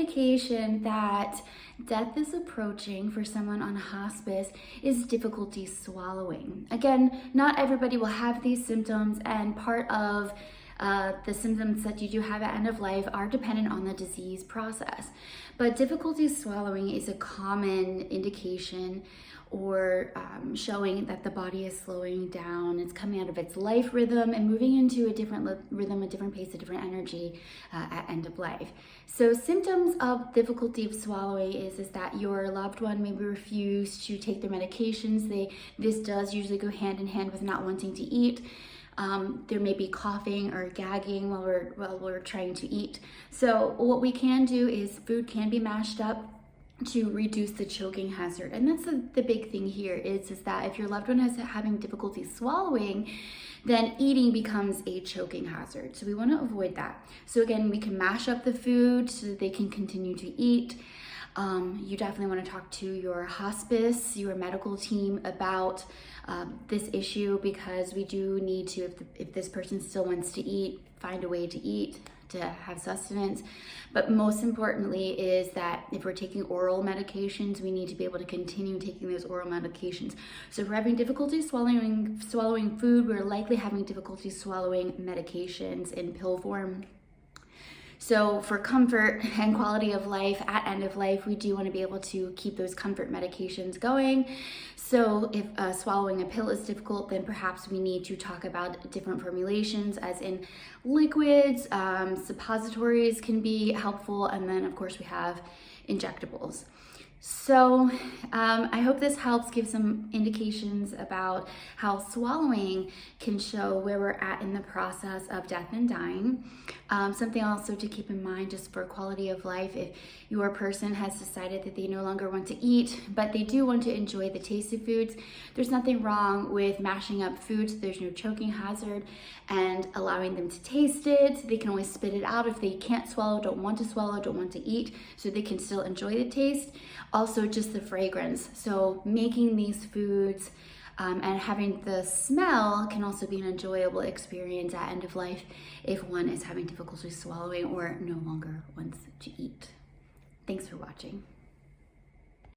indication that death is approaching for someone on hospice is difficulty swallowing. Again, not everybody will have these symptoms, and part of the symptoms that you do have at end of life are dependent on the disease process. But difficulty swallowing is a common indication or showing that the body is slowing down. It's coming out of its life rhythm and moving into a different rhythm, a different pace, a different energy at end of life. So symptoms of difficulty of swallowing is that your loved one maybe refuse to take their medications. This does usually go hand in hand with not wanting to eat. There may be coughing or gagging while we're trying to eat. So what we can do is food can be mashed up to reduce the choking hazard. And that's the big thing here is that if your loved one is having difficulty swallowing, then eating becomes a choking hazard. So we want to avoid that. So again, we can mash up the food so that they can continue to eat. You definitely want to talk to your hospice, your medical team about this issue, because we do need to, if this person still wants to eat, find a way to eat, to have sustenance. But most importantly is that if we're taking oral medications, we need to be able to continue taking those oral medications. So if we're having difficulty swallowing food, we're likely having difficulty swallowing medications in pill form. So for comfort and quality of life at end of life, we do want to be able to keep those comfort medications going. So if swallowing a pill is difficult, then perhaps we need to talk about different formulations, as in liquids, suppositories can be helpful, and then of course we have injectables. So I hope this helps give some indications about how swallowing can show where we're at in the process of death and dying. Something also to keep in mind just for quality of life, if your person has decided that they no longer want to eat, but they do want to enjoy the taste of foods, there's nothing wrong with mashing up foods. There's no choking hazard, and allowing them to taste it. They can always spit it out if they can't swallow, don't want to eat, so they can still enjoy the taste. Also just the fragrance. So making these foods and having the smell can also be an enjoyable experience at end of life if one is having difficulty swallowing or no longer wants to eat. Thanks for watching.